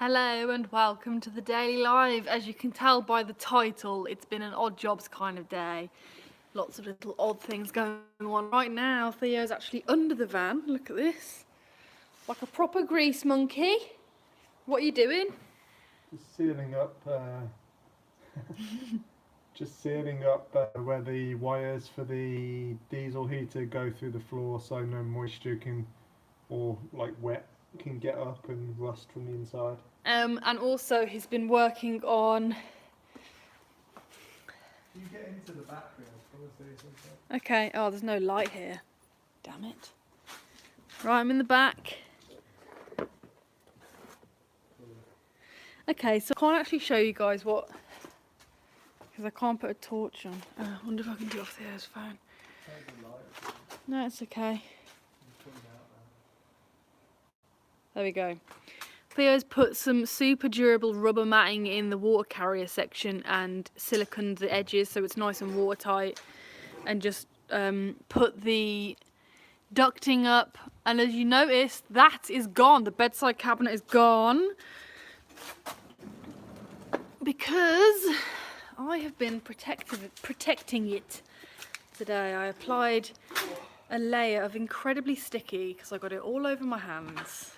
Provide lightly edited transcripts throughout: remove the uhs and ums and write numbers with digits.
Hello and welcome to the Daily Live. As you can tell by the title, it's been an odd jobs kind of day. Lots of little odd things going on. Right now, Theo's actually under the van. Look at this. Like a proper grease monkey. What are you doing? Just sealing up, where the wires for the diesel heater go through the floor, so no moisture can, or like wet, can get up and rust from the inside. And also he's been working on. You get into the back room. I want to say something. Okay. Oh, there's no light here. Damn it. Right, I'm in the back. Okay, so I can't actually show you guys what, because I can't put a torch on. I wonder if I can do it off Theo's phone. No, it's okay. There we go. Theo's put some super durable rubber matting in the water carrier section and siliconed the edges so it's nice and watertight, and just put the ducting up, and as you notice, that is gone. The bedside cabinet is gone because I have been protecting it today. I applied a layer of incredibly sticky, because I got it all over my hands.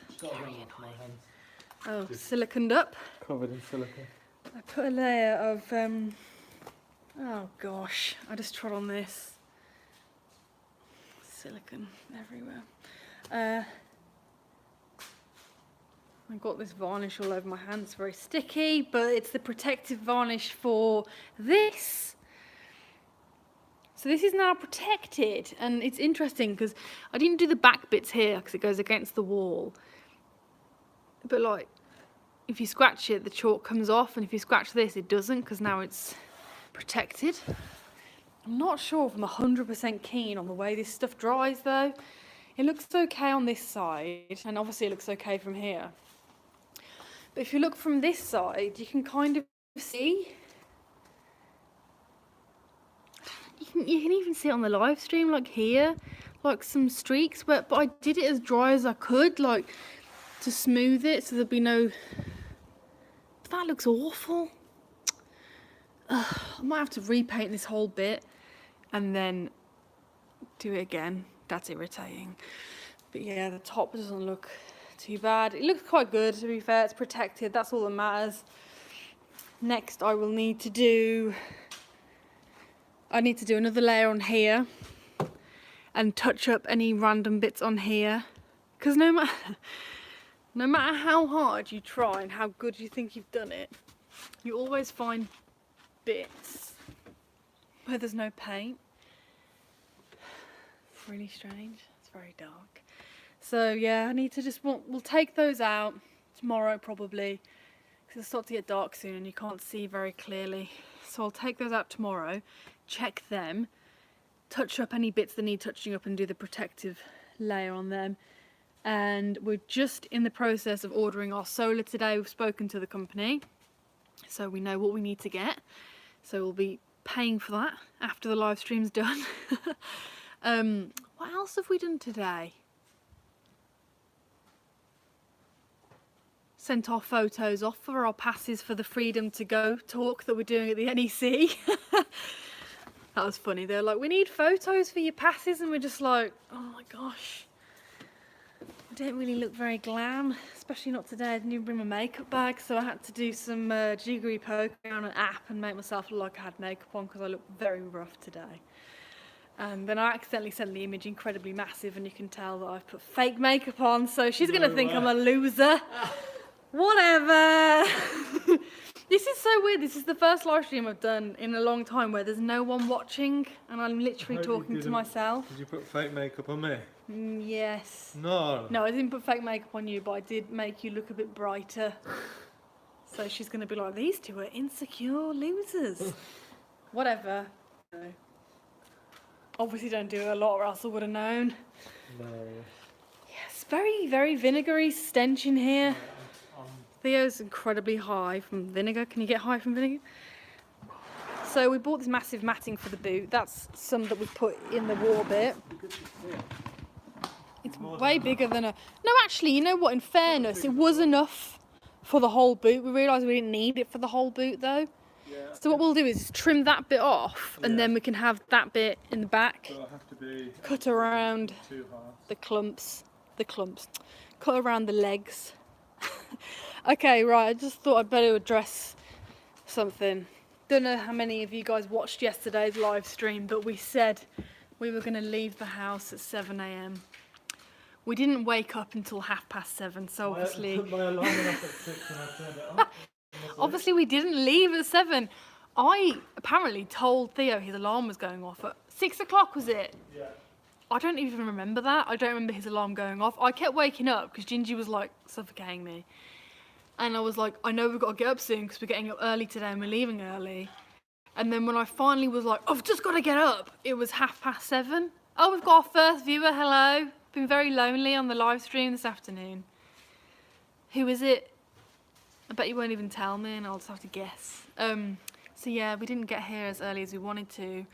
Oh, siliconed up. Covered in silicone. I put a layer of, oh gosh, I just trod on this. Silicone everywhere. I got this varnish all over my hands. It's very sticky, but it's the protective varnish for this. So this is now protected, and it's interesting because I didn't do the back bits here because it goes against the wall. But like, if you scratch it, the chalk comes off, and if you scratch this, it doesn't, because now it's protected. I'm not sure if I'm 100% keen on the way this stuff dries though. It looks okay on this side, and obviously it looks okay from here. But if you look from this side, you can kind of see. You can even see it on the live stream, like here, like some streaks. But I did it as dry as I could, like, to smooth it so there'd be no. That looks awful. I might have to repaint this whole bit and then do it again. That's irritating. But yeah, the top doesn't look too bad. It looks quite good, to be fair. It's protected. That's all that matters. Next, I will need to do. I need to do another layer on here and touch up any random bits on here, because no matter how hard you try and how good you think you've done it, you always find bits where there's no paint. It's really strange. It's very dark. So yeah, I need to just, we'll take those out tomorrow probably, because it'll start to get dark soon and you can't see very clearly. So I'll take those out tomorrow, check them, touch up any bits that need touching up and do the protective layer on them. And we're just in the process of ordering our solar today. We've spoken to the company, so we know what we need to get. So we'll be paying for that after the live stream's done. What else have we done today? Sent our photos off for our passes for the Freedom to Go talk that we're doing at the NEC. That was funny. They're like, we need photos for your passes, and we're just like, oh my gosh. I don't really look very glam, especially not today. I didn't even bring my makeup bag, so I had to do some jiggery poking on an app and make myself look like I had makeup on, because I look very rough today. And then I accidentally sent the image incredibly massive, and you can tell that I've put fake makeup on, so she's going to think I'm a loser. Whatever. This is so weird. This is the first live stream I've done in a long time where there's no one watching, and I'm literally talking to myself. Did you put fake makeup on me? Yes. No. No, I didn't put fake makeup on you, but I did make you look a bit brighter. So she's going to be like, these two are insecure losers. Whatever. No. Obviously don't do it a lot or else I would have known. No. Yes, very, very vinegary stench in here. Theo's incredibly high from vinegar. Can you get high from vinegar? So we bought this massive matting for the boot. That's some that we put in the wall bit. It's way bigger than a... No, actually, you know what? In fairness, it was enough for the whole boot. We realised we didn't need it for the whole boot though. Yeah. So what we'll do is trim that bit off, and then we can have that bit in the back. So it'll have to be cut around the clumps. Cut around the legs. Okay, right, I just thought I'd better address something. Don't know how many of you guys watched yesterday's live stream, but we said we were going to leave the house at 7 AM. We didn't wake up until 7:30, so obviously... I put my alarm off at 6 and I turned it off. Obviously we didn't leave at 7. I apparently told Theo his alarm was going off at 6 o'clock, was it? Yeah. I don't even remember that. I don't remember his alarm going off. I kept waking up because Gingy was like suffocating me. And I was like, I know we've got to get up soon because we're getting up early today and we're leaving early. And then when I finally was like, I've just got to get up, it was 7:30. Oh, we've got our first viewer, hello. Been very lonely on the live stream this afternoon. Who is it? I bet you won't even tell me and I'll just have to guess. So yeah, we didn't get here as early as we wanted to,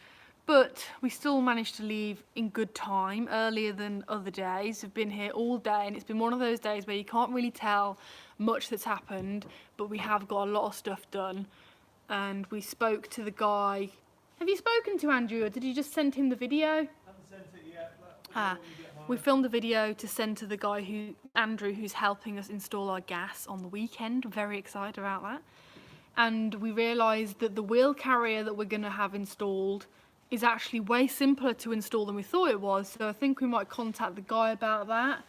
but we still managed to leave in good time, earlier than other days. We've been here all day and it's been one of those days where you can't really tell much that's happened, but we have got a lot of stuff done. And we spoke to the guy. Have you spoken to Andrew or did you just send him the video? I haven't sent it yet. We filmed a video to send to the guy Andrew, who's helping us install our gas on the weekend. Very excited about that. And we realised that the wheel carrier that we're going to have installed is actually way simpler to install than we thought it was. So I think we might contact the guy about that.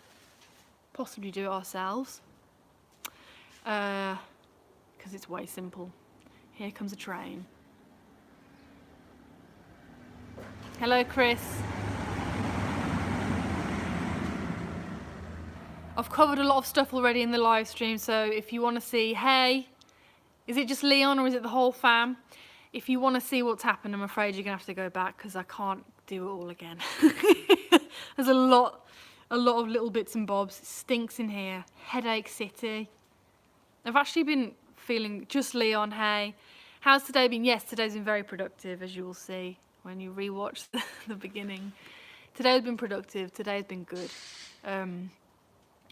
Possibly do it ourselves. Because it's way simple. Here comes a train. Hello, Chris. I've covered a lot of stuff already in the live stream, so if you want to see, hey, is it just Leon or is it the whole fam? If you want to see what's happened, I'm afraid you're going to have to go back because I can't do it all again. There's a lot of little bits and bobs. It stinks in here. Headache city. I've actually been feeling, just Leon, hey. How's today been? Yes, today's been very productive, as you will see when you rewatch the beginning. Today's been productive. Today's been good.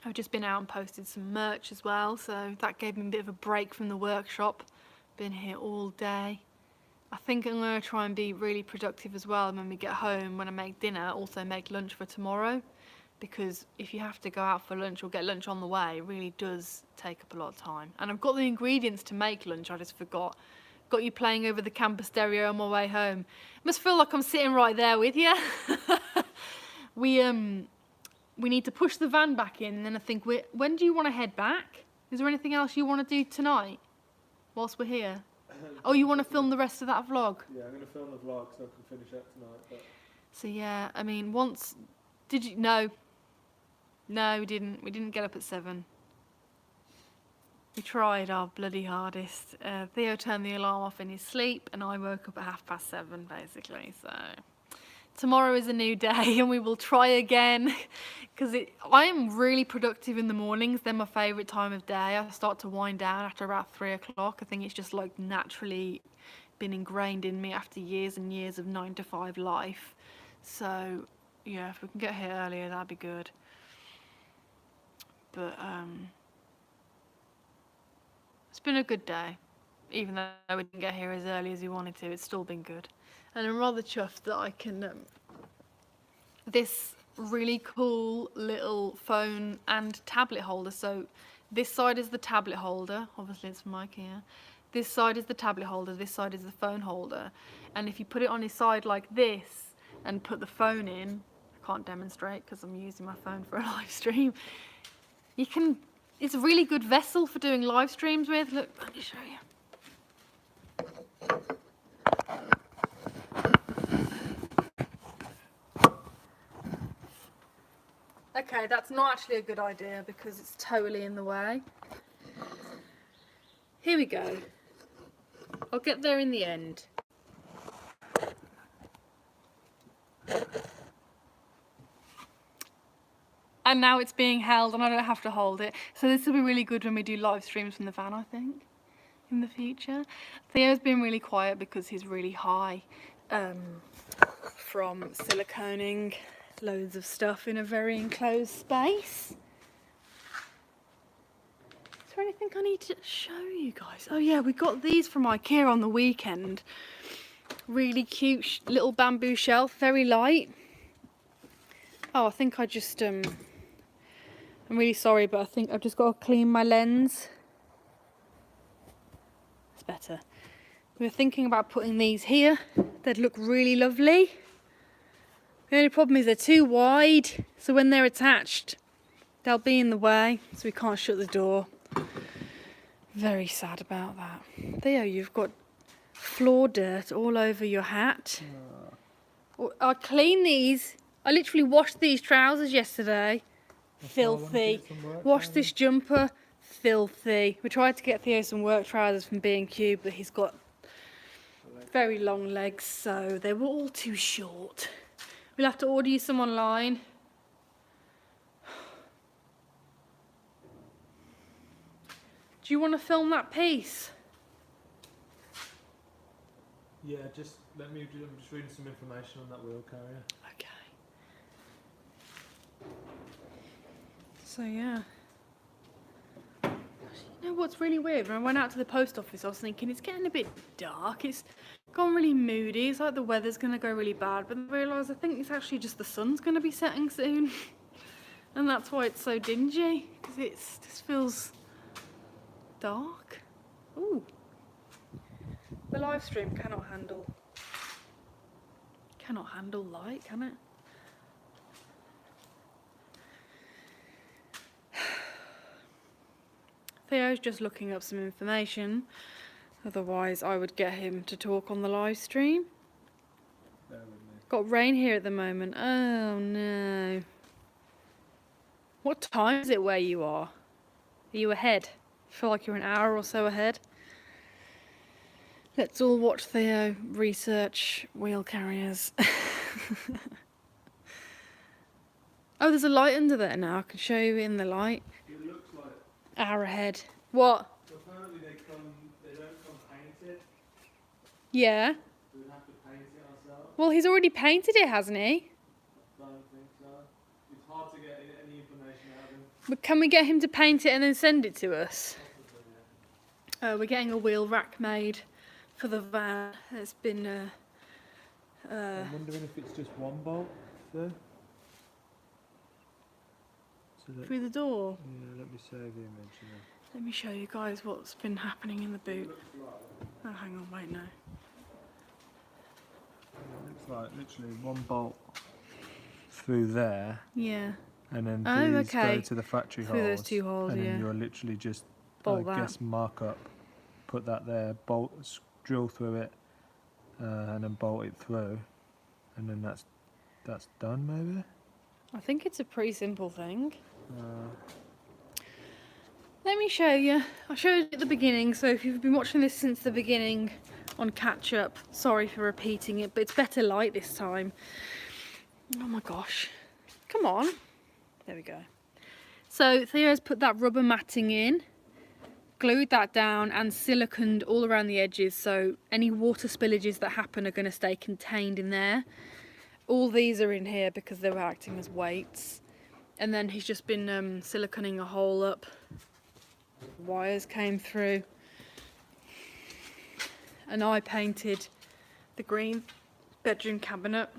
I've just been out and posted some merch as well, so that gave me a bit of a break from the workshop. Been here all day. I think I'm going to try and be really productive as well when we get home, when I make dinner, also make lunch for tomorrow. Because if you have to go out for lunch or get lunch on the way, it really does take up a lot of time. And I've got the ingredients to make lunch, I just forgot. Got you playing over the camper stereo on my way home. Must feel like I'm sitting right there with you. We need to push the van back in, and then I think, when do you want to head back? Is there anything else you want to do tonight whilst we're here? Oh, you want to film the rest of that vlog? Yeah, I'm going to film the vlog so I can finish it tonight. But... So yeah, I mean, did you? No, we didn't. We didn't get up at 7. We tried our bloody hardest. Theo turned the alarm off in his sleep, and I woke up at 7:30, basically, so... Tomorrow is a new day and we will try again because I am really productive in the mornings. They're my favourite time of day. I start to wind down after about 3 o'clock. I think it's just like naturally been ingrained in me after years and years of 9 to 5 life. So yeah, if we can get here earlier, that'd be good. But it's been a good day. Even though we didn't get here as early as we wanted to, it's still been good. And I'm rather chuffed that I can, this really cool little phone and tablet holder. So this side is the tablet holder, obviously it's from IKEA. This side is the tablet holder, this side is the phone holder. And if you put it on his side like this and put the phone in, I can't demonstrate because I'm using my phone for a live stream. It's a really good vessel for doing live streams with. Look, let me show you. Okay, that's not actually a good idea because it's totally in the way. Here we go. I'll get there in the end. And now it's being held and I don't have to hold it. So this will be really good when we do live streams from the van, I think, in the future. Theo's been really quiet because he's really high from siliconing loads of stuff in a very enclosed space. Is there anything I need to show you guys? Oh yeah, we got these from IKEA on the weekend. Really cute little bamboo shelf, very light. Oh, I think I just I'm really sorry, but I think I've just got to clean my lens. It's better. We were thinking about putting these here. They'd look really lovely. The only problem is they're too wide, so when they're attached, they'll be in the way, so we can't shut the door. Very sad about that. Theo, you've got floor dirt all over your hat. I cleaned these. I literally washed these trousers yesterday. Filthy. Washed this jumper. Filthy. We tried to get Theo some work trousers from B&Q, but he's got very long legs, so they were all too short. We'll have to order you some online. Do you want to film that piece? Yeah, I'm just reading some information on that wheel carrier. Okay. So yeah. You know what's really weird? When I went out to the post office, I was thinking it's getting a bit dark. It's gone really moody. It's like the weather's going to go really bad. But then I realised I think it's actually just the sun's going to be setting soon. And that's why it's so dingy. Because it just feels dark. Ooh. The live stream cannot handle light, can it? Theo's just looking up some information. Otherwise, I would get him to talk on the live stream. Bear with me. Got rain here at the moment. Oh no. What time is it where you are? Are you ahead? I feel like you're an hour or so ahead. Let's all watch Theo research wheel carriers. Oh, there's a light under there now. I can show you in the light. It looks like. Hour ahead. What? Apparently they don't come painted. Yeah. We would have to paint it ourselves. Well, he's already painted it, hasn't he? I don't think so. It's hard to get any information out of him. But can we get him to paint it and then send it to us? Possibly, yeah. We're getting a wheel rack made for the van. It's been I'm wondering if it's just one bolt there. So through the door. yeah, let me save the image. Let me show you guys what's been happening in the boot. Oh, hang on, wait, no. It looks like literally one bolt through there, Yeah, and then Oh, these okay. go to the factory Through holes. those two holes, and yeah. then you're literally just, Bolt I that. guess, mark up, put that there, drill through it, and then bolt it through, and then that's done, maybe. I think it's a pretty simple thing. Uh, Let me show you. I showed it at the beginning, so if you've been watching this since the beginning on catch up, sorry for repeating it, but it's better light this time. Oh my gosh. Come on. There we go. So Theo's put that rubber matting in, glued that down and siliconed all around the edges, so any water spillages that happen are going to stay contained in there. All these are in here because they were acting as weights. And then he's just been siliconing a hole up. Wires came through. And I painted the green bedroom cabinet.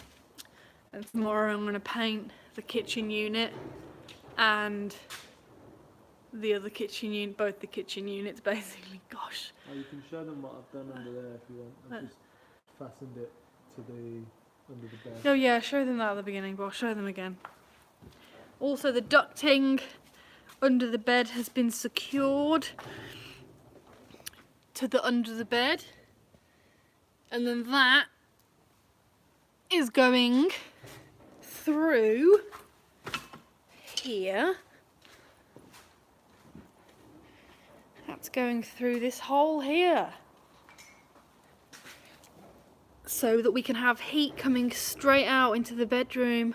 And tomorrow I'm going to paint the kitchen unit and the other kitchen unit, both the kitchen units basically. Gosh. oh, you can show them what I've done under there if you want. I've just fastened it to under the bed. Oh yeah, show them that at the beginning, but I'll show them again. Also the ducting under the bed has been secured to the under the bed. And then that is going through here. That's going through this hole here. So that we can have heat coming straight out into the bedroom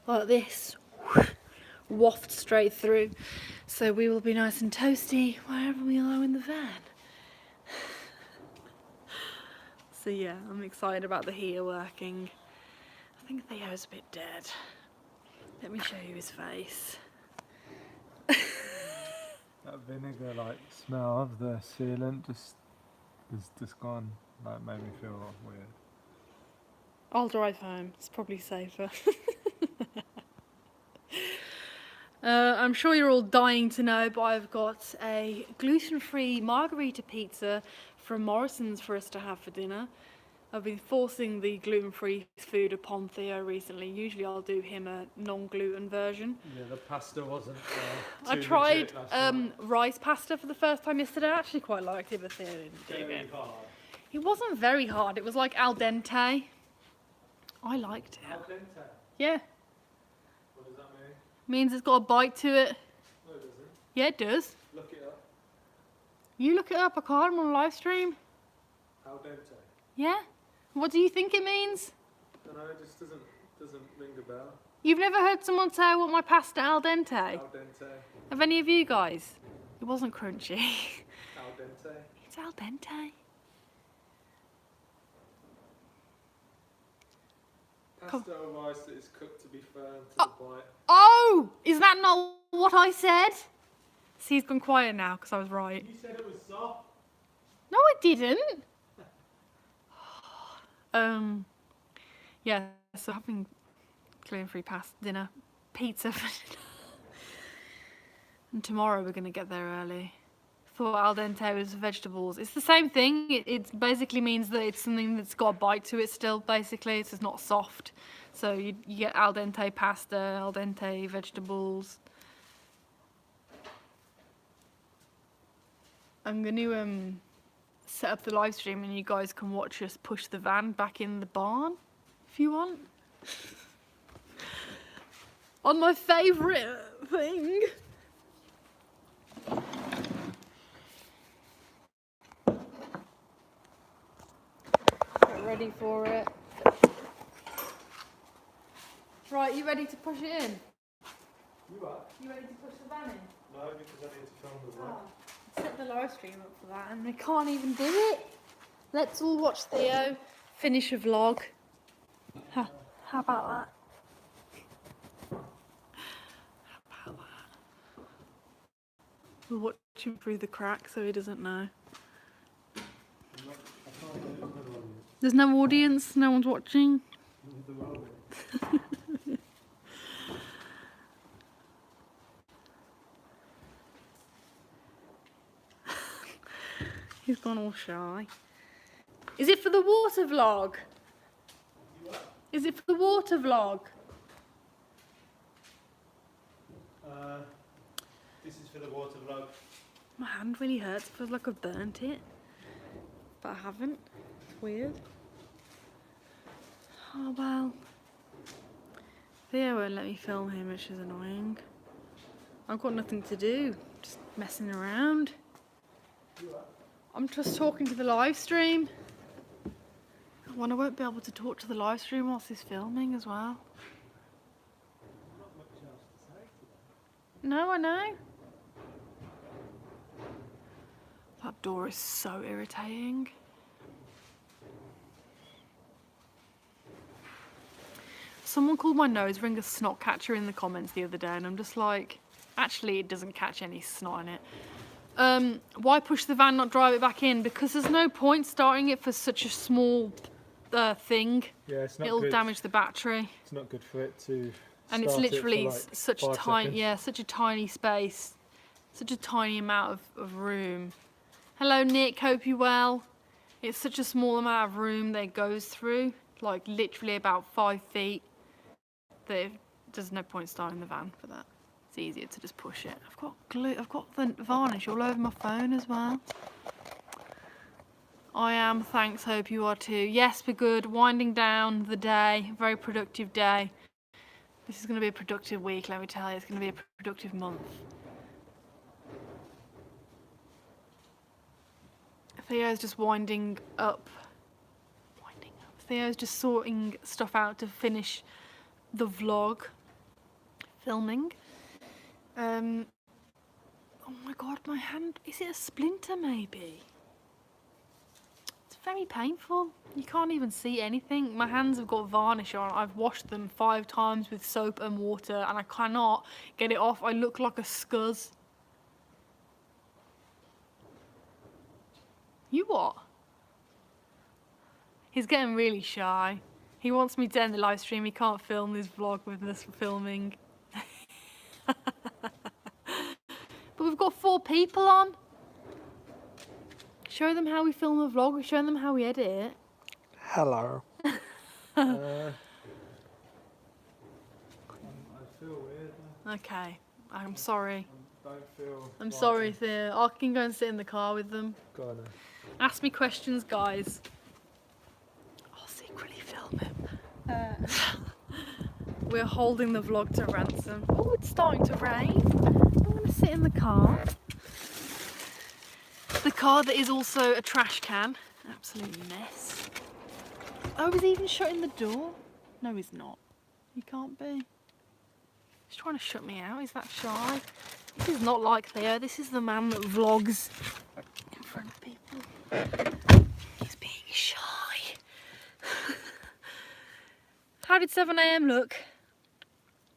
like this. Waft straight through. So we will be nice and toasty wherever we are in the van. So yeah, I'm excited about the heater working. I think Theo's a bit dead. Let me show you his face. That vinegar like smell of the sealant just gone. Like made me feel weird. I'll drive home. It's probably safer. I'm sure you're all dying to know, but I've got a gluten-free margarita pizza from Morrison's for us to have for dinner. I've been forcing the gluten-free food upon Theo recently. Usually I'll do him a non-gluten version. Yeah, the pasta wasn't. I tried rice pasta for the first time yesterday. I actually quite liked it, but Theo didn't do it. Hard. It wasn't very hard. It was like al dente. I liked it. Al dente. Yeah. What does that mean? Means it's got a bite to it. No, it doesn't. Yeah, it does. Look it up. You look it up. I can't. I'm on a live stream. Al dente. Yeah. What do you think it means? I don't know. It just doesn't ring a bell. You've never heard someone say I want my pasta al dente? Al dente. Have any of you guys? It wasn't crunchy. Al dente. It's al dente. Pasta or rice that is cooked to be firm to the bite. Oh! Is that not what I said? See, he's gone quiet now because I was right. You said it was soft. No, I didn't. Yeah, so having gluten-free pasta dinner, pizza for dinner. And tomorrow we're going to get there early. Thought al dente was vegetables. It's the same thing. It basically means that it's something that's got a bite to it still, basically. It's just not soft. So you get al dente pasta, al dente vegetables. I'm going to set up the live stream and you guys can watch us push the van back in the barn if you want. On my favourite thing. Get ready for it. Right, you ready to push it in? You are? You ready to push the van in? No, because I need to film the vlog. Set the live stream up for that and they can't even do it. Let's all watch Theo finish a vlog. How about that? How about that? We'll watch him through the crack so he doesn't know. There's no audience, no one's watching. He's gone all shy. Is it for the water vlog? Is it for the water vlog? This is for the water vlog. My hand really hurts. It feels like I've burnt it. But I haven't. It's weird. Oh well. Theo won't let me film him, which is annoying. I've got nothing to do. Just messing around. I'm just talking to the live stream. I won't be able to talk to the live stream whilst he's filming as well. No, I know. That door is so irritating. Someone called my nose ring a snot catcher in the comments the other day and I'm just like, actually it doesn't catch any snot in it. Why push the van, not drive it back in? Because there's no point starting it for such a small thing. Yeah, it's not It'll good. damage the battery. It's not good for it to. And it's literally like such a 5 tiny, seconds. yeah, such a tiny space, such a tiny amount of room. Hello Nick, hope you well. It's such a small amount of room that it goes through, like literally about 5 feet. That there's no point starting the van for that. It's easier to just push it. I've got glue. I've got the varnish all over my phone as well. I am, thanks, hope you are too. Yes, we're good. Winding down the day. Very productive day. This is going to be a productive week, let me tell you. It's going to be a productive month. Theo's just winding up. Theo's just sorting stuff out to finish the vlog. Filming. Oh my god, my hand. Is it a splinter maybe? It's very painful. You can't even see anything. My hands have got varnish on. I've washed them 5 times with soap and water and I cannot get it off. I look like a scuzz. You what? He's getting really shy. He wants me to end the live stream. He can't film his vlog with us filming. But we've got 4 people on. Show them how we film a vlog. Show them how we edit it. Hello. I feel weird. Okay, I'm sorry. Don't feel. I'm sorry, Thea. I can go and sit in the car with them. Go on then. Ask me questions, guys. I'll secretly film him. We're holding the vlog to ransom. Oh, it's starting to rain. I'm going to sit in the car. The car that is also a trash can. Absolute mess. Oh, he's even shutting the door? No, he's not. He can't be. He's trying to shut me out. He's that shy. This is not like Theo. This is the man that vlogs in front of people. He's being shy. How did 7 AM look?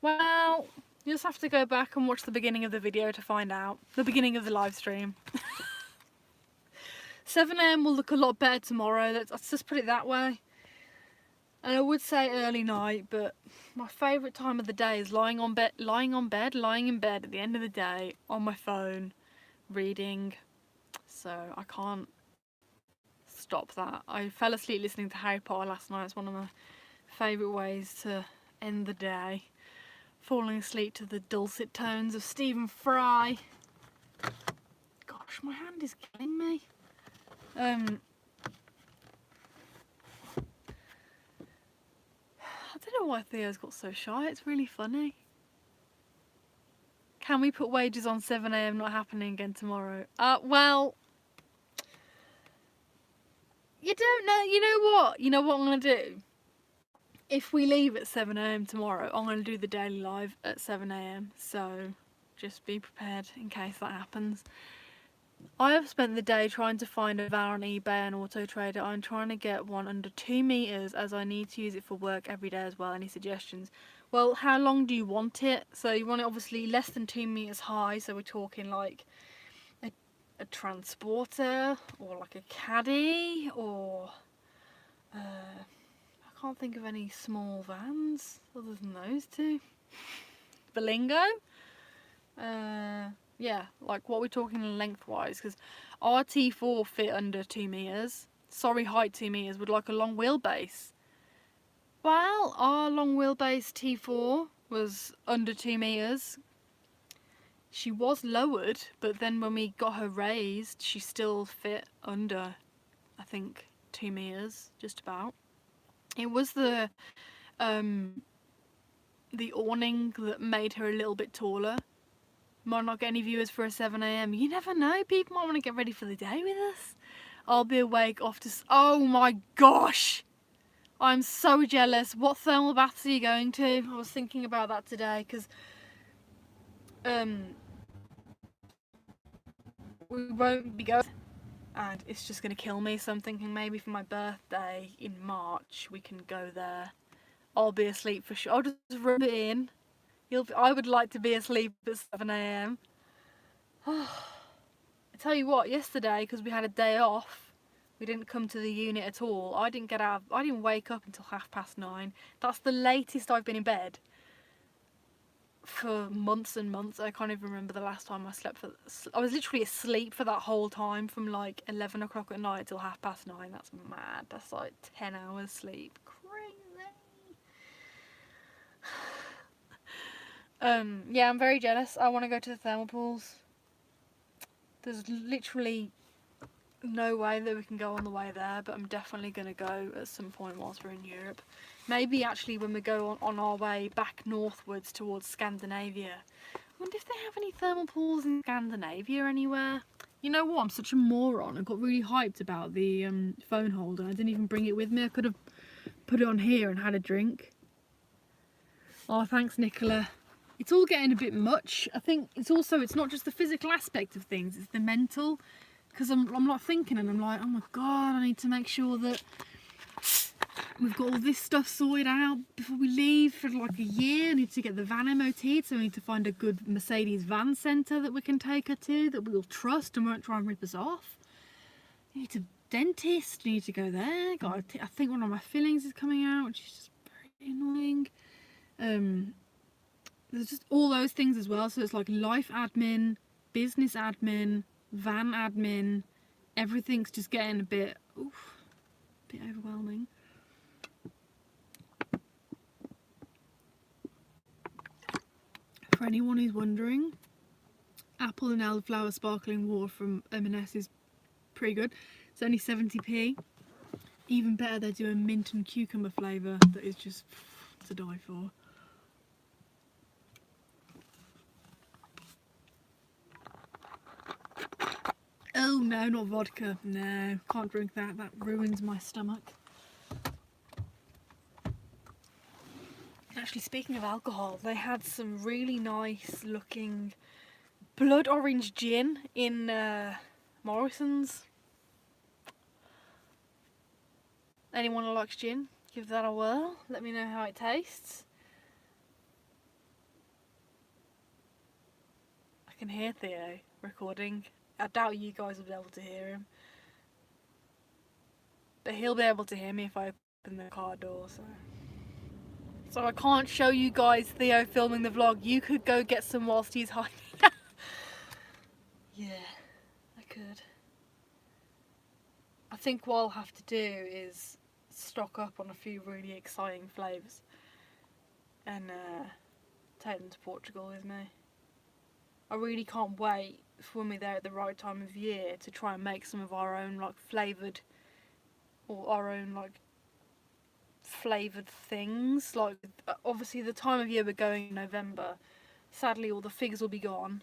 Well, you just have to go back and watch the beginning of the video to find out. The beginning of the live stream. 7 AM will look a lot better tomorrow. Let's just put it that way. And I would say early night, but my favourite time of the day is lying in bed at the end of the day on my phone, reading. So I can't stop that. I fell asleep listening to Harry Potter last night. It's one of my favourite ways to end the day. Falling asleep to the dulcet tones of Stephen Fry. Gosh, my hand is killing me. I don't know why Theo's got so shy. It's really funny. Can we put wages on 7 AM not happening again tomorrow? Well, you don't know. You know what? You know what I'm going to do? If we leave at 7 AM tomorrow, I'm going to do the daily live at 7 AM. So just be prepared in case that happens. I have spent the day trying to find a van on eBay and Auto Trader. I'm trying to get one under 2 meters as I need to use it for work every day as well. Any suggestions? Well, how long do you want it? So you want it obviously less than 2 meters high. So we're talking like a transporter or like a caddy or I can't think of any small vans other than those two. Berlingo. Yeah, like what we're talking lengthwise, because our T4 fit under 2 meters. Sorry, height 2 meters, would like a long wheelbase. Well, our long wheelbase T4 was under 2 meters. She was lowered, but then when we got her raised, she still fit under, I think, 2 meters, just about. It was the awning that made her a little bit taller. Might not get any viewers for a 7 AM. You never know. People might want to get ready for the day with us. I'll be awake off to... Oh my gosh! I'm so jealous. What thermal baths are you going to? I was thinking about that today because... we won't be going... And it's just going to kill me. So I'm thinking maybe for my birthday in March we can go there. I'll be asleep for sure. I'll just rub it in. I would like to be asleep at 7 AM. I tell you what, yesterday, because we had a day off, we didn't come to the unit at all. I didn't wake up until 9:30. That's the latest I've been in bed for months and months. I can't even remember the last time I slept. I was literally asleep for that whole time from like 11 o'clock at night till 9:30. That's mad. That's like 10 hours sleep. Crazy. Yeah, I'm very jealous. I want to go to the thermal pools. There's literally no way that we can go on the way there, but I'm definitely going to go at some point whilst we're in Europe. Maybe actually when we go on our way back northwards towards Scandinavia. I wonder if they have any thermal pools in Scandinavia anywhere. You know what? I'm such a moron. I got really hyped about the phone holder. I didn't even bring it with me. I could have put it on here and had a drink. Oh, thanks, Nicola. It's all getting a bit much. I think it's not just the physical aspect of things, it's the mental. Because I'm like thinking and I'm like, oh my god, I need to make sure that we've got all this stuff sorted out before we leave for like a year. I need to get the van MOT'd, so we need to find a good Mercedes van centre that we can take her to, that we'll trust and won't try and rip us off. need to dentist, need to go there. I think one of my fillings is coming out, which is just very annoying. There's just all those things as well. So it's like life admin, business admin, van admin. Everything's just getting a bit overwhelming. For anyone who's wondering, apple and elderflower sparkling water from M&S is pretty good. It's only 70p. Even better, they do a mint and cucumber flavour that is just to die for. Oh no, not vodka. No, can't drink that. That ruins my stomach. Actually, speaking of alcohol, they had some really nice looking blood orange gin in Morrison's. Anyone who likes gin, give that a whirl. Let me know how it tastes. I can hear Theo recording. I doubt you guys will be able to hear him. But he'll be able to hear me if I open the car door, so I can't show you guys Theo filming the vlog. You could go get some whilst he's hiding. Yeah, I could. I think what I'll have to do is stock up on a few really exciting flavours and take them to Portugal with me. I really can't wait for when we're there at the right time of year to try and make some of our own like flavoured or our own like flavoured things. Like obviously the time of year we're going in November, sadly all the figs will be gone,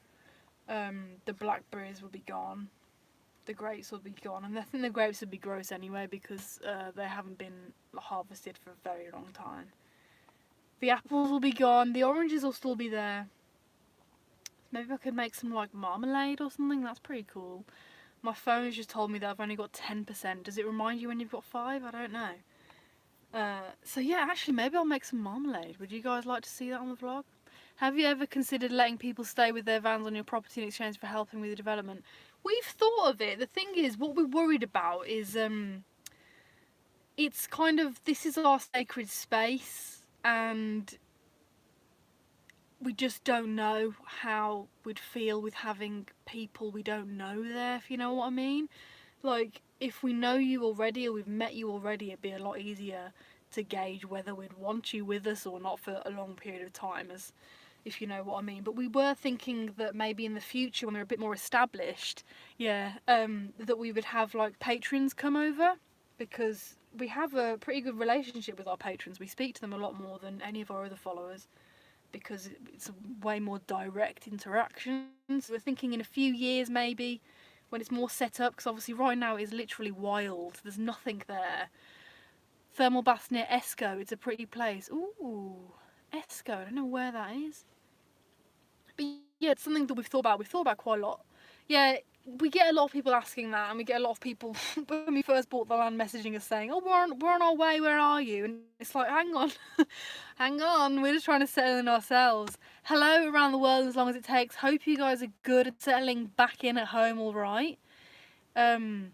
the blackberries will be gone, the grapes will be gone, and I think the grapes would be gross anyway because they haven't been harvested for a very long time. The apples will be gone, the oranges will still be there. Maybe I could make some like marmalade or something. That's pretty cool. My phone has just told me that I've only got 10%. Does it remind you when you've got 5? I don't know. So yeah, actually maybe I'll make some marmalade. Would you guys like to see that on the vlog? Have you ever considered letting people stay with their vans on your property in exchange for helping with the development? We've thought of it. The thing is, what we're worried about is it's kind of, this is our sacred space and we just don't know how we'd feel with having people we don't know there, if you know what I mean. Like, if we know you already or we've met you already, it'd be a lot easier to gauge whether we'd want you with us or not for a long period of time, as if you know what I mean. But we were thinking that maybe in the future, when we're a bit more established, that we would have like patrons come over, because we have a pretty good relationship with our patrons. We speak to them a lot more than any of our other followers, because it's a way more direct interaction. So we're thinking in a few years maybe, when it's more set up, because obviously right now it is literally wild. There's nothing there. Thermal baths near Esco, it's a pretty place. Ooh, Esco, I don't know where that is. But yeah, it's something that we've thought about quite a lot. Yeah, we get a lot of people asking that, and we get a lot of people when we first bought the land messaging us saying, oh, we're on our way, where are you? And it's like, hang on, hang on, we're just trying to settle in ourselves. Hello around the world as long as it takes. Hope you guys are good at settling back in at home all right. To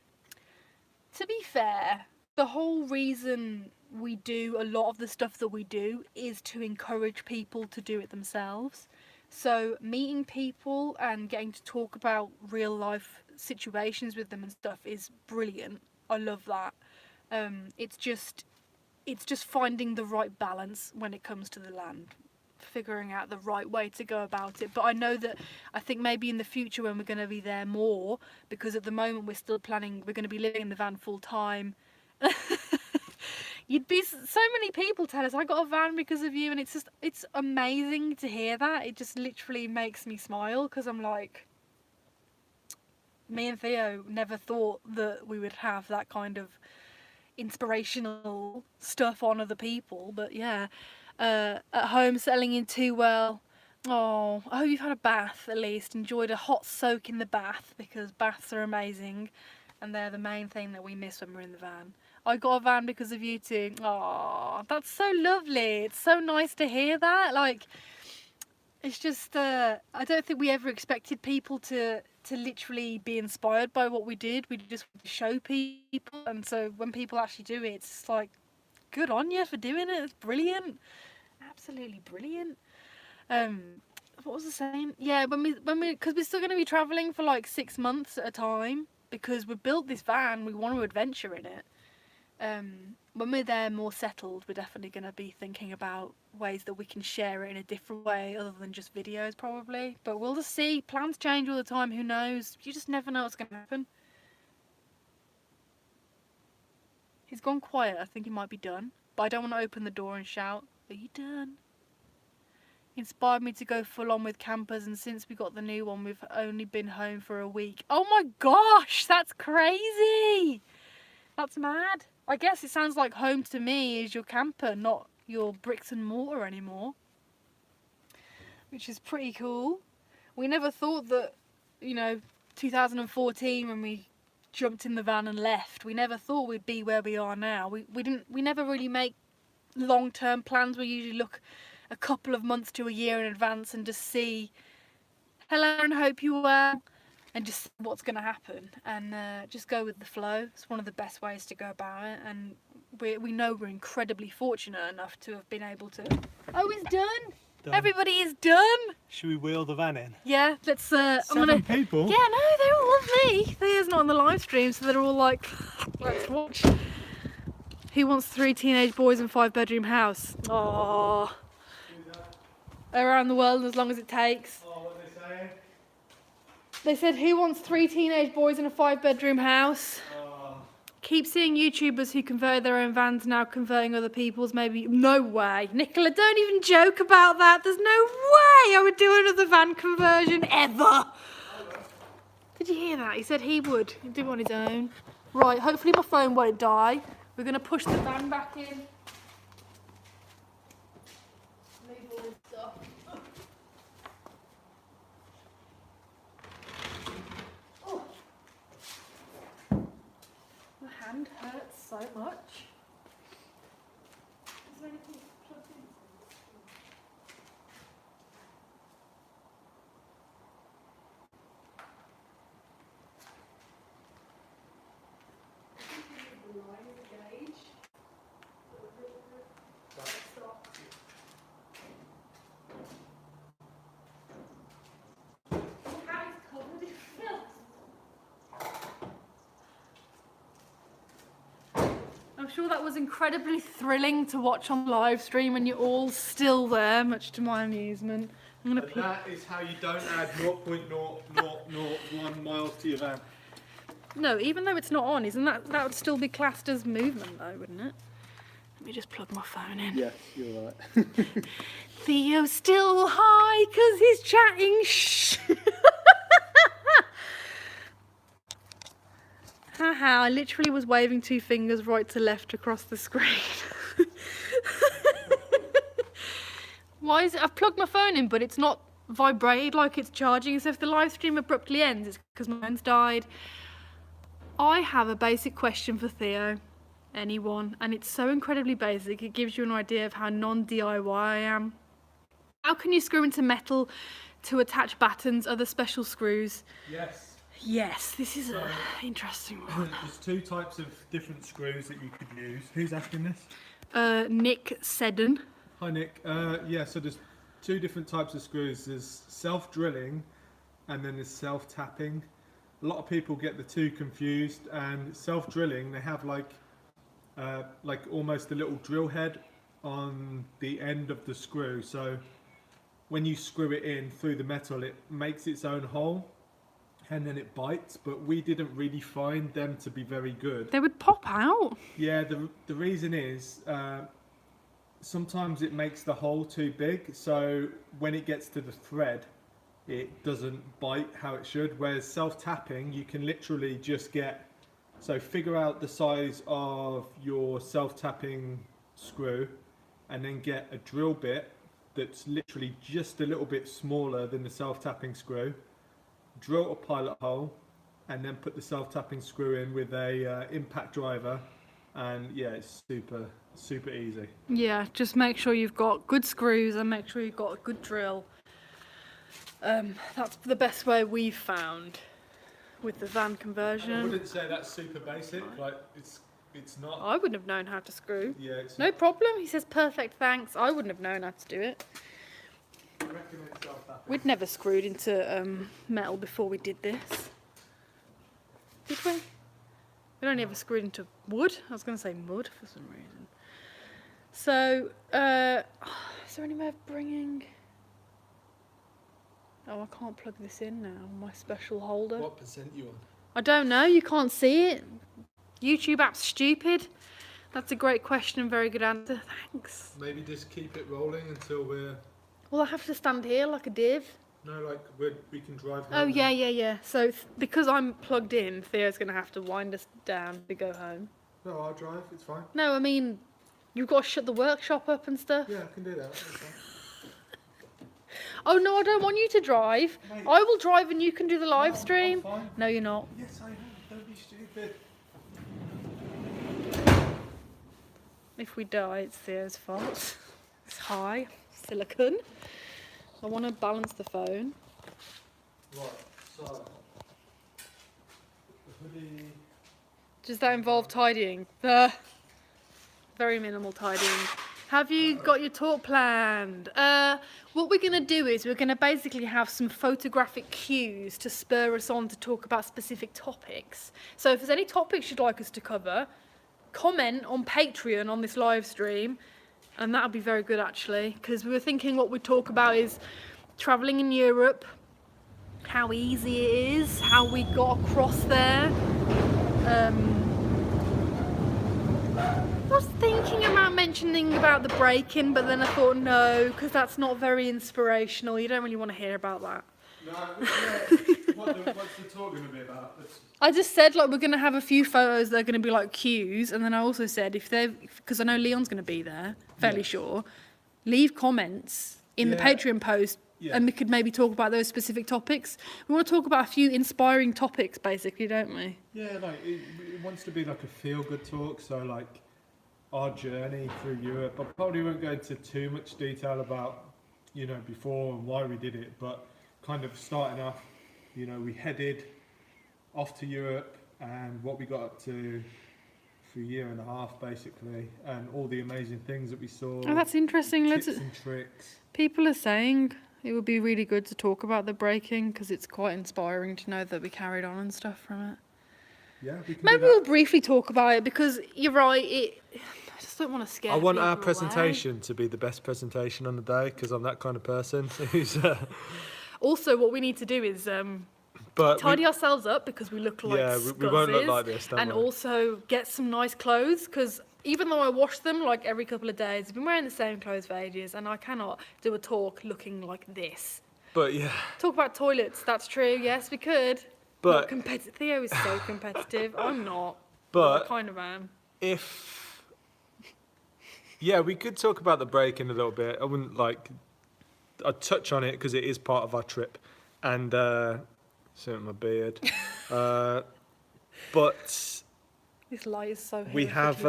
be fair, the whole reason we do a lot of the stuff that we do is to encourage people to do it themselves. So meeting people and getting to talk about real life situations with them and stuff is brilliant. I love that. It's just finding the right balance when it comes to the land, figuring out the right way to go about it. But I think maybe in the future when we're going to be there more, because at the moment we're still planning, we're going to be living in the van full time. You'd be, so many people tell us, I got a van because of you, and it's amazing to hear that. It just literally makes me smile, because I'm like, me and Theo never thought that we would have that kind of inspirational stuff on other people. But yeah, at home settling in too well. Oh, I hope you've had a bath at least, enjoyed a hot soak in the bath, because baths are amazing and they're the main thing that we miss when we're in the van. I got a van because of you too. Oh, that's so lovely. It's so nice to hear that. Like, it's just, I don't think we ever expected people to to literally be inspired by what we did. We just want to show people, and so when people actually do it, it's just like, good on you for doing it. It's brilliant, absolutely brilliant. What was I saying? Yeah, because we're still going to be traveling for like 6 months at a time, because we built this van, we want to adventure in it. When we're there more settled, we're definitely going to be thinking about ways that we can share it in a different way other than just videos probably, but we'll just see. Plans change all the time, who knows, you just never know what's going to happen. He's gone quiet, I think he might be done, but I don't want to open the door and shout, are you done? Inspired me to go full on with campers, and since we got the new one we've only been home for a week. Oh my gosh, that's crazy, that's mad. I guess it sounds like home to me is your camper, not your bricks and mortar anymore, which is pretty cool. We never thought that, 2014 when we jumped in the van and left, we never thought we'd be where we are now. We never really make long-term plans. We usually look a couple of months to a year in advance and just see, hello and hope you well, and just what's going to happen, and just go with the flow. It's one of the best ways to go about it, and we know we're incredibly fortunate enough to have been able to. Oh, it's done. Everybody is done. Should we wheel the van in? Yeah, let's. I'm 7 gonna. people? Yeah, no, they all love me. Thea's not on the live stream, so they're all like, let's watch. Who wants 3 teenage boys and 5-bedroom house? Oh. Around the world as long as it takes. Oh, what are they saying? They said, who wants 3 teenage boys in a 5-bedroom house? Oh. Keep seeing YouTubers who convert their own vans now converting other people's, maybe. No way. Nicola, don't even joke about that. There's no way I would do another van conversion ever. Did you hear that? He said he would. He'd do it on his own. Right, hopefully my phone won't die. We're going to push the van back in. Leave all this stuff. Oh. My hand hurts so much. Is there anything plugged in? The line is the gauge. Stop. How it's covered in filth. I'm sure that was incredibly thrilling to watch on live stream and you're all still there, much to my amusement. I'm gonna But that is how you don't add 0.0001 miles to your van. No, even though it's not on, isn't that would still be classed as movement though, wouldn't it? Let me just plug my phone in. Yes, you're right. Theo's still high because he's chatting. Shh. Haha, I literally was waving 2 fingers right to left across the screen. Why is it? I've plugged my phone in, but it's not vibrated like it's charging. So if the live stream abruptly ends, it's because my phone's died. I have a basic question for Theo. Anyone, and it's so incredibly basic, it gives you an idea of how non-DIY I am. How can you screw into metal to attach battens, other special screws? Yes. Yes, this is an interesting one. There's 2 types of different screws that you could use. Who's asking this? Nick Seddon. Hi Nick. Yeah, so there's 2 different types of screws. There's self-drilling and then there's self-tapping. A lot of people get the 2 confused, and self-drilling, they have like almost a little drill head on the end of the screw, so when you screw it in through the metal it makes its own hole and then it bites, but we didn't really find them to be very good. They would pop out. Yeah, the reason is sometimes it makes the hole too big, so when it gets to the thread it doesn't bite how it should, whereas self-tapping you can literally just get, so figure out the size of your self-tapping screw and then get a drill bit that's literally just a little bit smaller than the self-tapping screw, drill a pilot hole and then put the self-tapping screw in with a impact driver, and yeah, it's super easy. Yeah, just make sure you've got good screws and make sure you've got a good drill. That's the best way we've found. with the van I conversion. wouldn't say that's super basic. Like it's not. I wouldn't have known how to screw. Yeah, it's No problem. He says perfect, thanks. I wouldn't have known how to do it. I reckon it's self-tapping. We'd never screwed into metal before we did this. Did we? We'd only ever screwed into wood. I was going to say mud for some reason. So, is there any way of bringing... Oh, I can't plug this in now. My special holder. What percent you on? I don't know. You can't see it. YouTube app's stupid. That's a great question and very good answer. Thanks. Maybe just keep it rolling until we're. Well, I have to stand here like a div. No, like we can drive. Home Oh, yeah. So, because I'm plugged in, Theo's going to have to wind us down to go home. No, I'll drive. It's fine. No, I mean, you've got to shut the workshop up and stuff. Yeah, I can do that. That's fine. Oh, no, I don't want you to drive. Mate. I will drive and you can do the live No, stream. I'm fine. No, you're not. Yes, I am. Don't be stupid. If we die, it's Theo's fault. It's high. Silicon. I want to balance the phone. Right, so. The hoodie. Does that involve tidying? Very minimal tidying. Have you got your talk planned? What we're going to do is we're going to basically have some photographic cues to spur us on to talk about specific topics. So if there's any topics you'd like us to cover, comment on Patreon on this live stream, and that'll be very good actually, because we were thinking what we'd talk about is travelling in Europe, how easy it is, how we got across there. I was thinking about mentioning about the break-in, but then I thought no, because that's not very inspirational. You don't really want to hear about that. No, what's the talk going to be about? I just said like we're going to have a few photos that are going to be like cues, and then I also said because I know Leon's going to be there, fairly sure, leave comments in the Patreon post, and we could maybe talk about those specific topics. We want to talk about a few inspiring topics, basically, don't we? Yeah, like it wants to be like a feel-good talk, so like our journey through Europe. I probably won't go into too much detail about, before and why we did it, but kind of starting off, we headed off to Europe and what we got up to for a year and a half, basically, and all the amazing things that we saw. Oh, that's interesting. Tips and tricks. People are saying it would be really good to talk about the breaking because it's quite inspiring to know that we carried on and stuff from it. Yeah, we can Maybe do that. we'll briefly talk about it because you're right. I just don't want to scare. I want our people presentation to be the best presentation on the day because I'm that kind of person who's. Also, what we need to do is But tidy ourselves up because we look like we won't look scuzzes, like this, don't and we? also get some nice clothes because even though I wash them like every couple of days, I've been wearing the same clothes for ages, and I cannot do a talk looking like this. But yeah. Talk about toilets. That's true. Yes, we could. But Theo is so competitive. I'm not. But I kind of am. Yeah, we could talk about the break-in a little bit. I wouldn't I'd touch on it because it is part of our trip, and so my beard. But This light is so. we have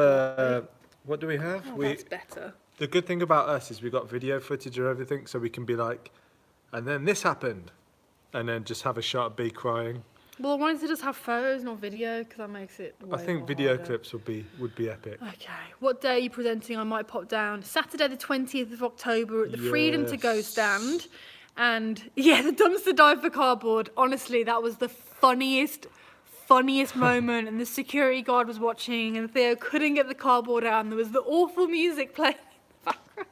what do we have? Oh, that's better. The good thing about us is we got video footage of everything, so we can be like, and then this happened, and then just have a shot of B crying. Well, I wanted to just have photos, not video, because that makes it. I think video clips would be epic. Okay. What day are you presenting? I might pop down. Saturday the 20th of October at the Freedom to Go stand. And yeah, the dumpster dive for cardboard. Honestly, that was the funniest moment. And the security guard was watching and Theo couldn't get the cardboard out and there was the awful music playing in the background.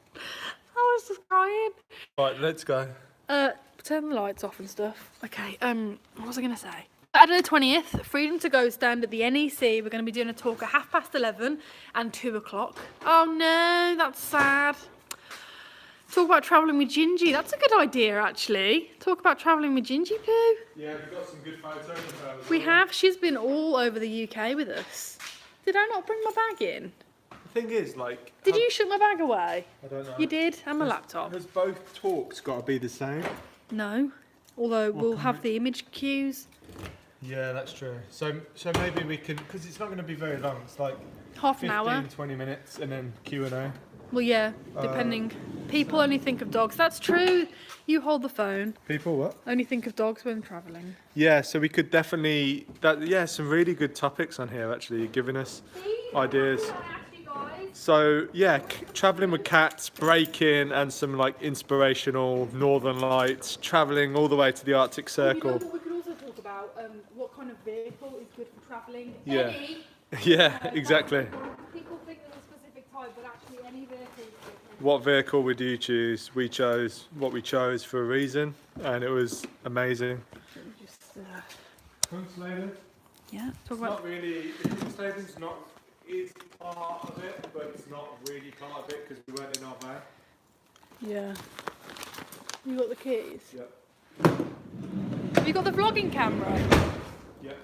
I was just crying. Right, let's go. Turn the lights off and stuff. Okay, what was I going to say? Saturday the 20th, Freedom to Go stand at the NEC. We're going to be doing a talk at 11:30 and 2 o'clock. Oh no, that's sad. Talk about travelling with Gingy. That's a good idea, actually. Talk about travelling with Gingy Poo. Yeah, we've got some good photos of her. We have. She's been all over the UK with us. Did I not bring my bag in? The thing is, Did you shut my bag away? I don't know. You did? And my laptop? Has both talks got to be the same? No. Although we'll have the image cues. Yeah, that's true. So maybe we can, because it's not going to be very long. It's like Half an 15, hour. 20 minutes, and then Q&A. Well, yeah, depending. People only think of dogs. That's true. You hold the phone. People what? Only think of dogs when travelling. Yeah, so we could definitely, some really good topics on here actually, you're giving us ideas. So yeah, travelling with cats, breaking, and some like inspirational northern lights, travelling all the way to the Arctic Circle. We could also talk about what kind of vehicle is good for travelling. Yeah. Any. Yeah, exactly. People think there's a specific type, but actually any vehicle is good. What vehicle would you choose? We chose what we chose for a reason, and it was amazing. Just, yeah. Talk It's about. not really. Kungsleden's not. It's part of it, but it's not really part of it because we weren't in our van. Yeah. You got the keys. Yep. Have you got the vlogging camera? Yep.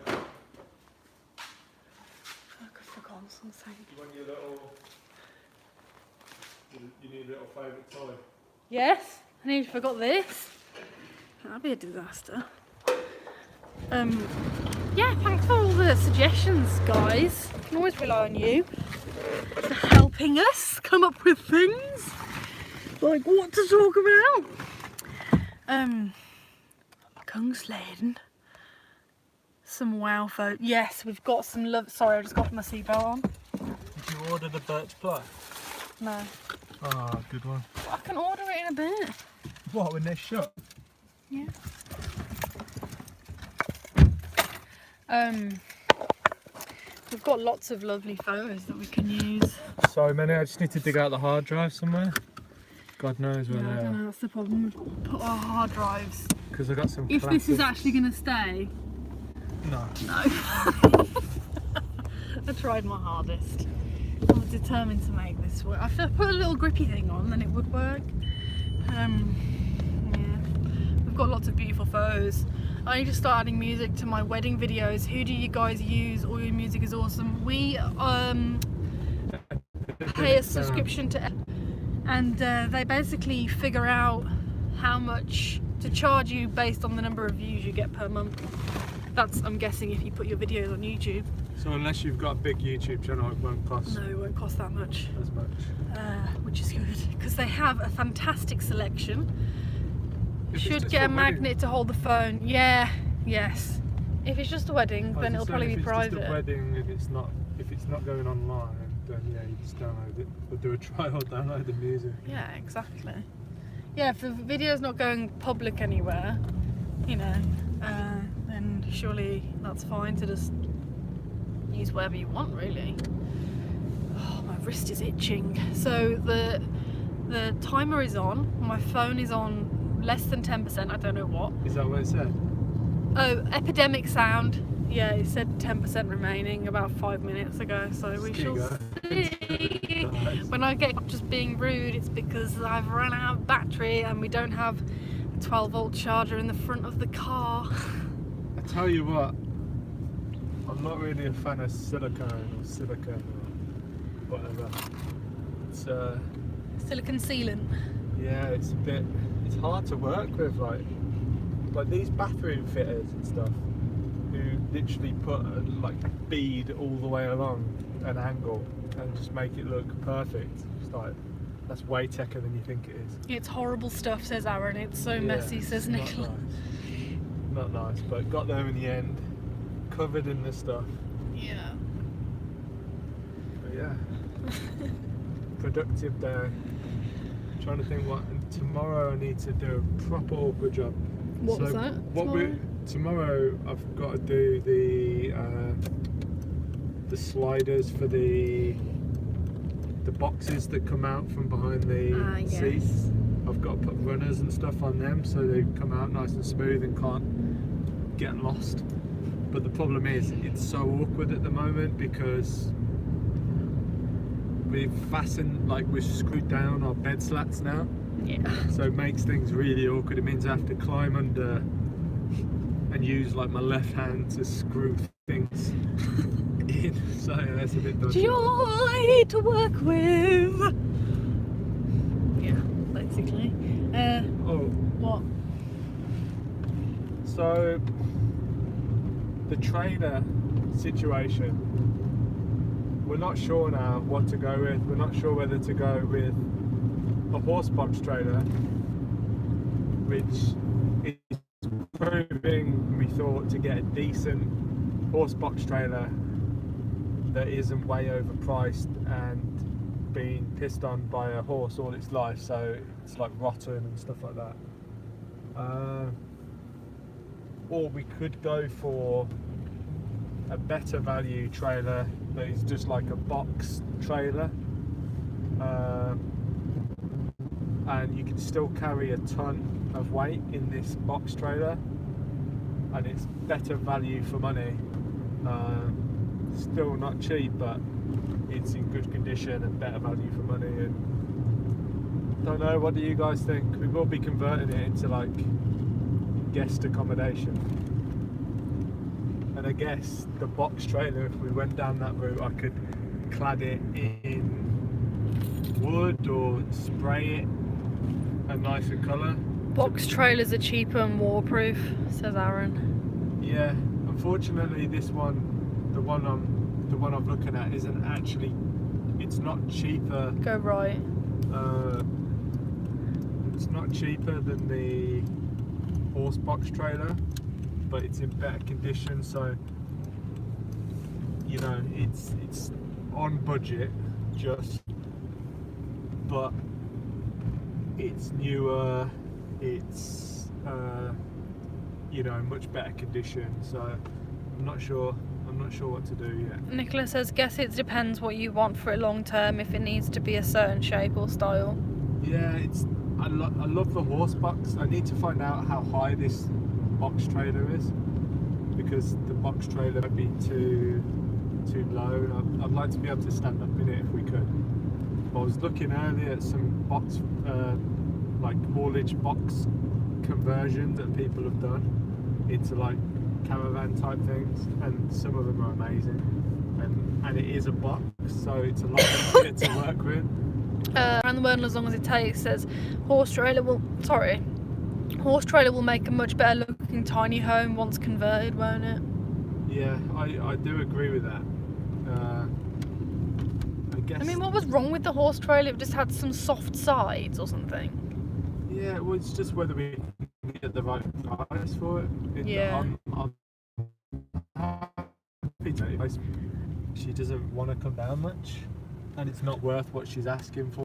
I forgot something. You want your little. You need a little favourite toy. Yes, I nearly forgot this. That'd be a disaster. Yeah, thanks for all the suggestions, guys. I can always rely on you for helping us come up with things like what to talk about. Kungsleden. Some wow photos. Yes, we've got some love. Sorry, I just got my seatbelt on. Did you order the birch ply? No. Ah, good one. I can order it in a bit. What, when they're shut? Yeah. We've got lots of lovely photos that we can use. Sorry, Manny, I just need to dig out the hard drive somewhere. God knows where Yeah, I they don't are. know, that's the problem. We've put our hard drives. Because I got some. If this is classics. actually going to stay, No. no. I tried my hardest. I was determined to make this work. If I put a little grippy thing on, then it would work. Yeah. We've got lots of beautiful photos. I need to start adding music to my wedding videos. Who do you guys use? All your music is awesome. We pay a subscription to, and they basically figure out how much to charge you based on the number of views you get per month. That's, I'm guessing, if you put your videos on YouTube. So unless you've got a big YouTube channel, it won't cost No, it won't cost that much. as much. Which is good because they have a fantastic selection. If it's Should just get a a wedding. magnet to hold the phone. Yeah, yes. If it's just a wedding, I was then it'll just probably saying, be if it's private. just a wedding, if it's not going online, then yeah, you just download it or do a trial, download the music. Yeah, exactly. Yeah, if the video's not going public anywhere, you know, then surely that's fine to just use wherever you want, really. Oh, my wrist is itching. So the timer is on. My phone is on less than 10%. I don't know what. Is that what it said? Oh, epidemic sound. Yeah, it said 10% remaining about 5 minutes ago. So we shall see. When I get just being rude, it's because I've run out of battery and we don't have a 12-volt charger in the front of the car. I tell you what, I'm not really a fan of silicone or whatever. It's Silicon sealant. yeah, it's hard to work with, like these bathroom fitters and stuff who literally put a bead all the way along an angle and just make it look perfect. It's like, that's way techer than you think it is. It's horrible stuff, says Aaron. It's so messy, says Not Nicola. nice. Not nice, but got there in the end, covered in this stuff. Yeah. But yeah, productive day. Trying to think what. And tomorrow I need to do a proper awkward job. What was that? Tomorrow I've got to do the sliders for the boxes that come out from behind the seats. I've got to put runners and stuff on them so they come out nice and smooth and can't get lost. But the problem is it's so awkward at the moment because we've screwed down our bed slats now. Yeah. So it makes things really awkward. It means I have to climb under and use my left hand to screw things in. So that's a bit dodgy. Joy to work with. Yeah, basically. Oh, What? so the trailer situation we're not sure now what to go with. We're not sure whether to go with a horse box trailer, which is proving, we thought, to get a decent horse box trailer that isn't way overpriced and being pissed on by a horse all its life, so it's like rotten and stuff like that. Or we could go for a better value trailer that is just like a box trailer, and you can still carry a ton of weight in this box trailer, and it's better value for money. Still not cheap, but it's in good condition and better value for money. And don't know, what do you guys think? We will be converting it into like guest accommodation, and I guess the box trailer, if we went down that route, I could clad it in wood or spray it a nicer colour. Box trailers are cheaper and waterproof, says Aaron. Yeah, unfortunately this one, the one I'm looking at, isn't actually, it's not cheaper. Go right. It's not cheaper than the horse box trailer, but it's in better condition, so you know, it's on budget just, but it's newer, it's you know, much better condition, so I'm not sure what to do yet. Nicola says, guess it depends what you want for it long term, if it needs to be a certain shape or style. Yeah, I love the horse box. I need to find out how high this box trailer is, because the box trailer might be too low. I'd like to be able to stand up in it if we could. I was looking earlier at some box, like haulage box conversion that people have done into like caravan type things, and some of them are amazing. And it is a box, so it's a lot easier to work with. Around the world as long as it takes says horse trailer will make a much better looking tiny home once converted, won't it? Yeah, I do agree with that. I guess. I mean, what was wrong with the horse trailer? It just had some soft sides or something. Yeah, well, it's just whether we can get the right price for it. Yeah. I'm happy to. She doesn't want to come down much, and it's not worth what she's asking for.